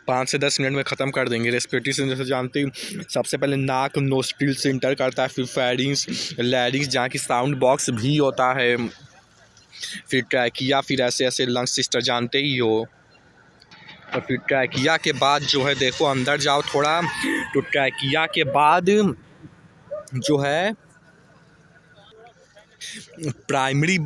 5 से 10 मिनट में ख़त्म कर देंगे। रेस्पिरेटरी सिस्टम जैसे जानते ही सबसे पहले नाक नोस्ट्रिल से इंटर करता है, फिर फेरिंग्स लैरिंग्स जहाँ की साउंड बॉक्स भी होता है, फिर ट्रैकिया, फिर ऐसे ऐसे लंग्स सिस्टर जानते ही हो। और फिर ट्रैकिया के बाद जो है देखो अंदर जाओ थोड़ा, तो ट्रैकिया के बाद जो है प्राइमरी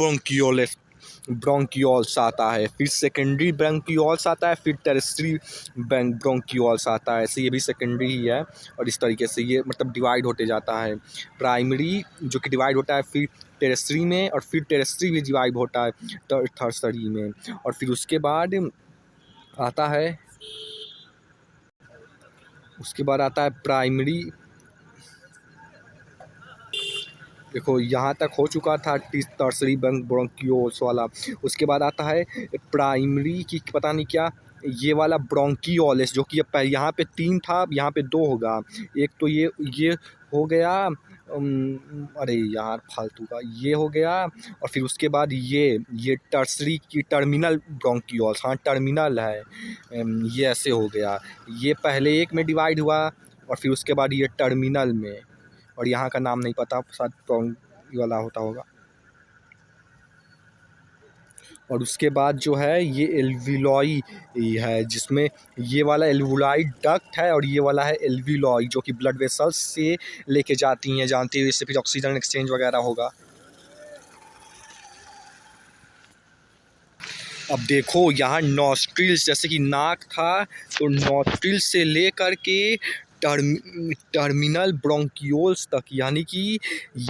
ब्रोंकियोल्स आता है, फिर सेकेंडरी ब्रोंकियोल्स आता है, फिर टेरेस्ट्री ब्रोंकियोल्स आता है। ऐसे ये भी सेकेंडरी ही है और इस तरीके से ये मतलब डिवाइड होते जाता है। प्राइमरी जो कि डिवाइड होता है फिर टेरेस्ट्री में, और फिर टेरेस्ट्री भी डिवाइड होता है थर्सरी में। और फिर उसके बाद आता है प्राइमरी। देखो यहाँ तक हो चुका था टर्सरी ब्रोंकियोल्स वाला। उसके बाद आता है प्राइमरी की पता नहीं क्या, ये वाला ब्रोंकियोल्स जो कि यहाँ पे 3 था, यहाँ पे 2 होगा। एक तो ये हो गया, अरे यार फालतू का, ये हो गया। और फिर उसके बाद ये टर्सरी की टर्मिनल ब्रोंकियोल्स, हाँ टर्मिनल है, ये ऐसे हो गया। ये पहले एक में डिवाइड हुआ और फिर उसके बाद ये टर्मिनल में, और यहाँ का नाम नहीं पता, शायद ब्रोंकी वाला होता होगा। और उसके बाद जो है ये एल्वियोलाई है, जिसमें ये वाला एल्वियोलाई डक्ट है और ये वाला है एल्वियोलाई जो कि ब्लड वेसल्स से लेके जाती हैं, जानते हो, इससे फिर ऑक्सीजन एक्सचेंज वगैरह होगा। अब देखो यहाँ नॉस्ट्रिल्स, जैसे कि नाक था तो नॉस्ट्रिल्स से लेकर के टर्मिनल ब्रोंकियोल्स तक, यानी कि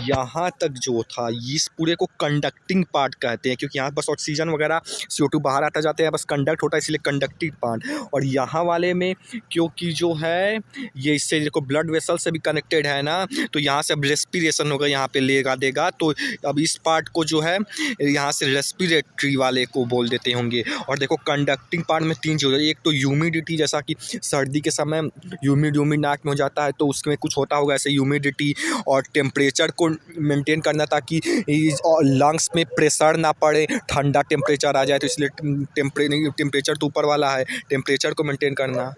यहाँ तक जो था, इस पूरे को कंडक्टिंग पार्ट कहते हैं, क्योंकि यहाँ बस ऑक्सीजन वगैरह CO2 बाहर आता जाते हैं, बस कंडक्ट होता है, इसलिए कंडक्टिंग पार्ट। और यहाँ वाले में क्योंकि जो है ये इससे देखो ब्लड वेसल से भी कनेक्टेड है ना, तो यहाँ से अब रेस्पिरेशन होगा, यहाँ पे लेगा देगा, तो अब इस पार्ट को जो है यहाँ से रेस्पिरेटरी वाले को बोल देते होंगे। और देखो कंडक्टिंग पार्ट में 3 चीज़, एक तो ह्यूमिडिटी, जैसा कि सर्दी के समय ह्यूमिड नाक में हो जाता है तो उसमें कुछ होता होगा ऐसे ह्यूमिडिटी, और टेम्परेचर को मेंटेन करना ताकि लंग्स में प्रेशर ना पड़े, ठंडा टेम्परेचर आ जाए, तो इसलिए टेम्परेचर तो ऊपर वाला है, टेम्परेचर को मेंटेन करना।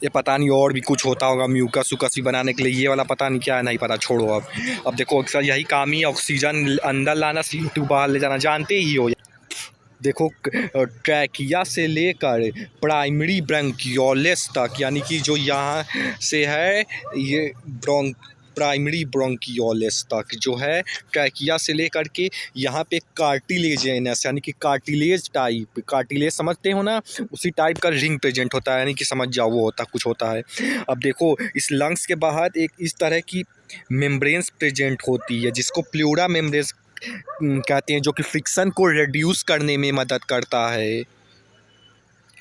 ये पता नहीं और भी कुछ होता होगा म्यूकस उकस भी बनाने के लिए, ये वाला पता नहीं क्या है, नहीं पता, छोड़ो। अब देखो अक्सर यही काम ही है, ऑक्सीजन अंदर लाना, CO2 बाहर ले जाना, जानते ही हो। देखो ट्रैकिया से लेकर प्राइमरी ब्रोंकियोल्स तक, यानी कि जो यहाँ से है ये प्राइमरी ब्रोंकियोल्स तक जो है, ट्रैकिया से लेकर के यहाँ पे कार्टिलेजिनस, यानी कि कार्टिलेज टाइप, कार्टिलेज समझते हो ना, उसी टाइप का रिंग प्रेजेंट होता है, यानी कि समझ जाओ वो होता कुछ होता है। अब देखो इस लंग्स के बाहर एक इस तरह की मेम्ब्रेन्स प्रेजेंट होती है, जिसको प्लूरा मेम्ब्रेन्स कहते हैं, जो कि फ्रिक्शन को रिड्यूस करने में मदद करता है।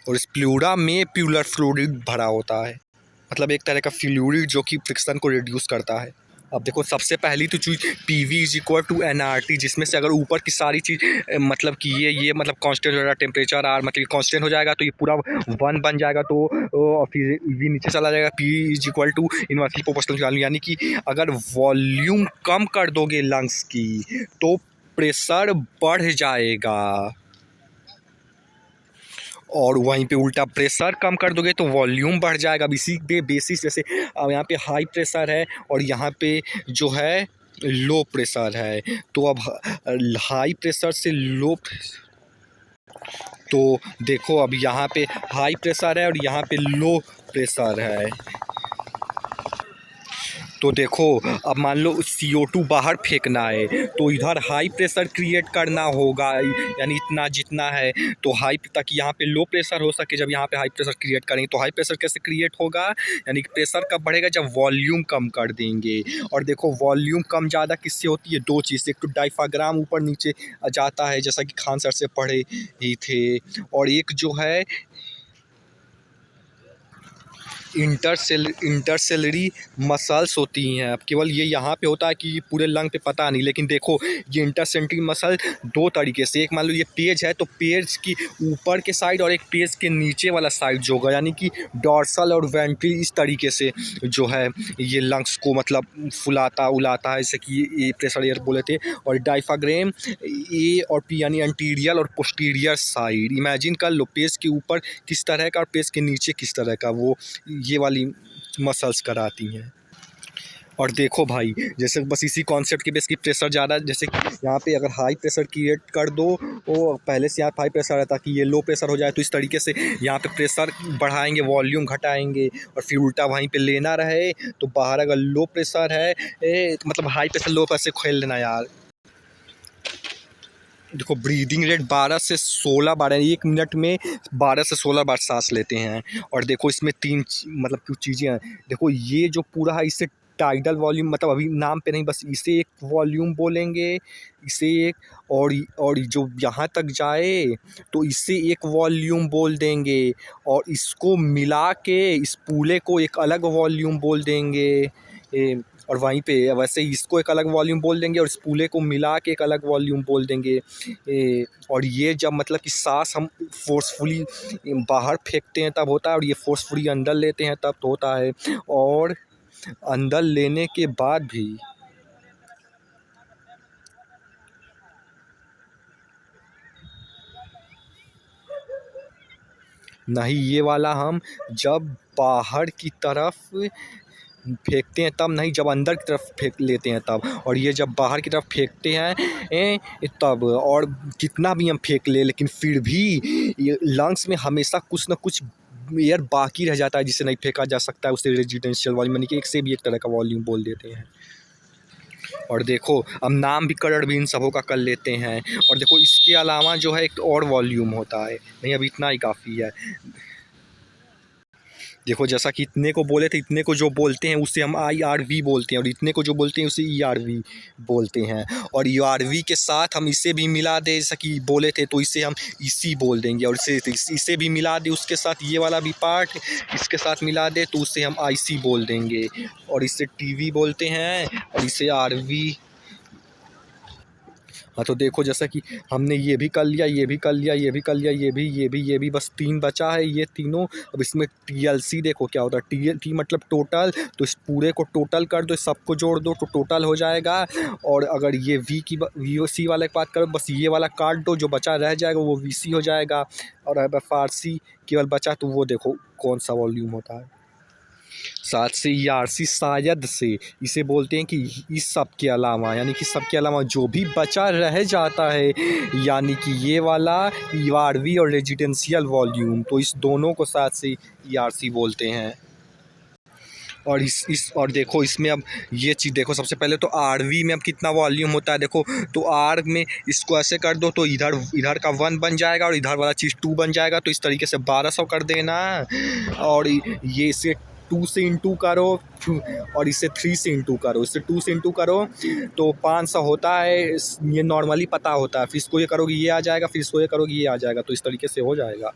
और इस प्लूरा में प्यूलर फ्लूइड भरा होता है, मतलब एक तरह का फ्लूइड जो कि फ्रिक्शन को रिड्यूस करता है। अब देखो सबसे पहली तो चीज़ PV = nRT, जिसमें से अगर ऊपर की सारी चीज़ मतलब कि ये मतलब कांस्टेंट हो जाएगा, टेम्परेचर R मतलब कांस्टेंट हो जाएगा, तो ये पूरा 1 बन जाएगा, तो फिर V नीचे चला जाएगा, P = इनवर्सली प्रोपोर्शनल वैल्यू, यानी कि अगर वॉल्यूम कम कर दोगे लंग्स की तो प्रेशर बढ़ जाएगा, और वहीं पे उल्टा प्रेशर कम कर दोगे तो वॉल्यूम बढ़ जाएगा। अब इसी पे बेसिस, जैसे अब यहाँ पे हाई प्रेशर है और यहाँ पे जो है लो प्रेशर है, तो अब हाई प्रेशर से लो, तो देखो अब यहाँ पे हाई प्रेशर है और यहाँ पे लो प्रेशर है, तो देखो अब मान लो CO2 बाहर फेंकना है तो इधर हाई प्रेशर क्रिएट करना होगा, यानी इतना जितना है, तो हाई ताकि यहाँ पे लो प्रेशर हो सके, जब यहाँ पे हाई प्रेशर क्रिएट करेंगे तो हाई प्रेशर कैसे क्रिएट होगा, यानी कि प्रेशर कब बढ़ेगा, जब वॉल्यूम कम कर देंगे। और देखो वॉल्यूम कम ज़्यादा किससे होती है, 2 चीज़ से, एक तो डायफ्राम ऊपर नीचे जाता है, जैसा कि खान सर से पढ़े ही थे, और एक जो है इंटरसेलरी मसल्स होती हैं। अब केवल ये यहाँ पे होता है कि पूरे लंग पे पता नहीं, लेकिन देखो ये इंटरसेंट्री मसल दो तरीके से, एक मान लो ये पेज है तो पेज की ऊपर के साइड और एक पेज के नीचे वाला साइड जो होगा, यानी कि डॉर्सल और वेंट्री इस तरीके से जो है ये लंग्स को मतलब फुलाता उलाता है, जैसे कि ये प्रेशर एयर बोले थे। और डायफ्राम ए और पी यानी एंटीरियर और पोस्टीरियर साइड, इमेजिन कर लो पेज के ऊपर किस तरह का और पेज के नीचे किस तरह का वो ये वाली मसल्स कराती हैं। और देखो भाई जैसे बस इसी कॉन्सेप्ट के बेस की प्रेशर ज़्यादा, जैसे यहाँ पे अगर हाई प्रेशर क्रिएट कर दो वो पहले से यहाँ हाई प्रेशर है ताकि ये लो प्रेशर हो जाए, तो इस तरीके से यहाँ पे प्रेशर बढ़ाएंगे वॉल्यूम घटाएंगे और फिर उल्टा वहीं पे लेना रहे तो बाहर अगर लो प्रेशर है मतलब हाई प्रेशर लो प्रेशर खेल लेना यार। देखो ब्रीदिंग रेट 12 से 16 बार, 1 मिनट में 12 से 16 बार सांस लेते हैं। और देखो इसमें तीन मतलब कुछ चीज़ें हैं। देखो ये जो पूरा है इसे टाइडल वॉल्यूम, मतलब अभी नाम पे नहीं, बस इसे एक वॉल्यूम बोलेंगे, इसे एक और जो यहाँ तक जाए तो इसे एक वॉल्यूम बोल देंगे और इसको मिला के इस पूरे को एक अलग वॉल्यूम बोल देंगे। और वहीं पे वैसे इसको एक अलग वॉल्यूम बोल देंगे और इस पूले को मिला के एक अलग वॉल्यूम बोल देंगे। और ये जब मतलब कि सांस हम फोर्सफुली बाहर फेंकते हैं तब होता है, और ये फोर्सफुली अंदर लेते हैं तब तो होता है। और अंदर लेने के बाद भी नहीं, ये वाला हम जब बाहर की तरफ फेंकते हैं तब नहीं, जब अंदर की तरफ फेंक लेते हैं तब। और ये जब बाहर की तरफ फेंकते हैं तब। और कितना भी हम फेंक ले लेकिन फिर भी ये लंग्स में हमेशा कुछ ना कुछ एयर बाकी रह जाता है जिसे नहीं फेंका जा सकता है, उसे रेजिडेंशियल वॉल्यूम यानी कि एक से भी एक तरह का वॉल्यूम बोल देते हैं। और देखो अब नाम भी कलर भी इन सबों का कर लेते हैं। और देखो इसके अलावा जो है एक और वॉल्यूम होता है, नहीं अब इतना ही काफ़ी है। देखो जैसा कि इतने को बोले थे, इतने को जो बोलते हैं उसे हम IRV बोलते हैं, और इतने को जो बोलते हैं उसे ERV बोलते हैं। और ERV के साथ हम इसे भी मिला दें, जैसा कि बोले थे तो इसे हम इसी बोल देंगे, और इसे भी मिला दें उसके साथ, ये वाला भी पार्ट इसके साथ मिला दे तो उसे हम IC बोल देंगे। और इसे TV बोलते हैं और इसे RV। हाँ तो देखो जैसा कि हमने ये भी कर लिया, ये भी कर लिया, ये भी कर लिया, ये भी, बस 3 बचा है ये तीनों। अब इसमें TLC देखो क्या होता है, T मतलब टोटल, तो इस पूरे को टोटल कर दो, सबको जोड़ दो तो टोटल हो जाएगा। और अगर ये VOC वाले की बात करो, बस ये वाला काट दो, जो बचा रह जाएगा वो VC हो जाएगा। और अगर FRC केवल बचा तो वो देखो कौन सा वॉल्यूम होता है। साथ से ERC शायद से इसे बोलते हैं कि इस सब के अलावा, यानी कि सब के अलावा जो भी बचा रह जाता है, यानी कि ये वाला ERV और रेजिडेंशियल वॉल्यूम, तो इस दोनों को साथ से ERC बोलते हैं। और और देखो इसमें अब ये चीज़ देखो, सबसे पहले तो RV में अब कितना वॉल्यूम होता है देखो, तो R में इसको ऐसे कर दो तो इधर का 1 बन जाएगा और इधर वाला चीज़ 2 बन जाएगा, तो इस तरीके से 1200 कर देना। और ये इसे 2 से इंटू करो और इसे 3 से इंटू करो, इसे 2 से इंटू करो तो 500 होता है, ये नॉर्मली पता होता है। फिर इसको ये करोगे ये आ जाएगा, फिर इसको ये करोगे ये आ जाएगा, तो इस तरीके से हो जाएगा।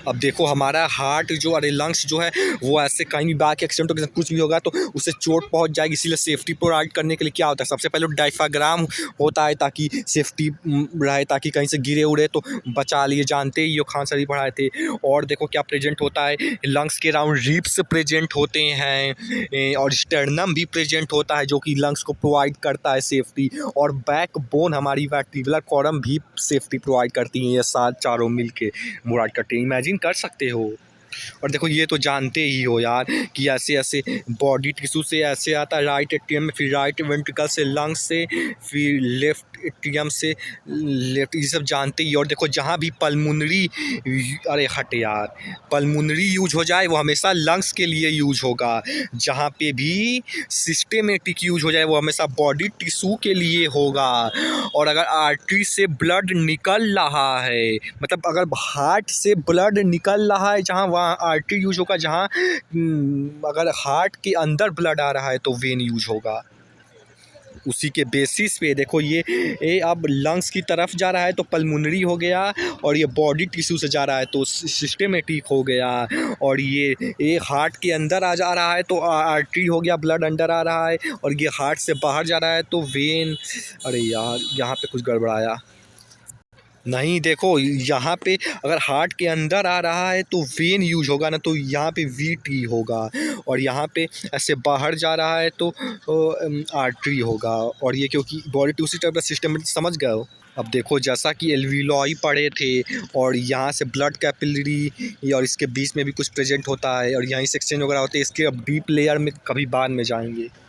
अब देखो हमारा हार्ट जो अरे लंग्स जो है वो ऐसे कहीं भी बाकी एक्सीडेंट हो कुछ भी होगा तो उससे चोट पहुंच जाएगी, इसीलिए सेफ्टी प्रोवाइड करने के लिए क्या होता है, सबसे पहले डायफ्राम होता है ताकि सेफ्टी रहे, ताकि कहीं से गिरे उड़े तो बचा लिए। जानते ही यो खान सर पढ़ाए थे। और देखो क्या प्रेजेंट होता है, लंग्स के राउंड रिब्स प्रेजेंट होते हैं और स्टर्नम भी प्रेजेंट होता है जो कि लंग्स को प्रोवाइड करता है सेफ्टी। और बैक बोन हमारी वर्टिब्रल कॉलम भी सेफ्टी प्रोवाइड करती है, ये साथ चारों मिल के प्रोवाइड करते हैं। इमेजिन कर सकते हो। और देखो ये तो जानते ही हो यार कि ऐसे ऐसे बॉडी टिश्यू से ऐसे आता है राइट एट्रियम में, फिर राइट वेंट्रिकल से लंग्स से, फिर लेफ्ट एट्रियम से लेफ्ट, ये सब जानते ही। और देखो जहाँ भी पल्मोनरी, अरे हट यार, पल्मोनरी यूज हो जाए वो हमेशा लंग्स के लिए यूज होगा, जहाँ पे भी सिस्टेमेटिक यूज हो जाए वो हमेशा बॉडी टिश्यू के लिए होगा। और अगर आर्टरी से ब्लड निकल रहा है, मतलब अगर हार्ट से ब्लड निकल रहा है जहाँ वहाँ आर्टरी यूज होगा, जहाँ अगर हार्ट के अंदर ब्लड आ रहा है तो वेन यूज होगा। उसी के बेसिस पे देखो ये अब लंग्स की तरफ जा रहा है तो पल्मोनरी हो गया, और ये बॉडी टिश्यू से जा रहा है तो सिस्टेमेटिक हो गया, और ये हार्ट के अंदर आ जा रहा है तो आर्टरी हो गया, ब्लड अंदर आ रहा है, और ये हार्ट से बाहर जा रहा है तो वेन। अरे यार यहाँ पे कुछ गड़बड़ाया। नहीं देखो यहाँ पे अगर हार्ट के अंदर आ रहा है तो वेन यूज होगा ना, तो यहाँ पे वी टी होगा, और यहाँ पे ऐसे बाहर जा रहा है तो आर्टरी होगा, और ये क्योंकि बॉडी टू सिस्टम समझ गए हो। अब देखो जैसा कि एल्वियोलाई पढ़े थे, और यहाँ से ब्लड कैपिलरी और इसके बीच में भी कुछ प्रेजेंट होता है, और यहीं से एक्सचेंज वगैरह होते हैं, इसके अब डीप लेयर में कभी बाद में जाएंगे।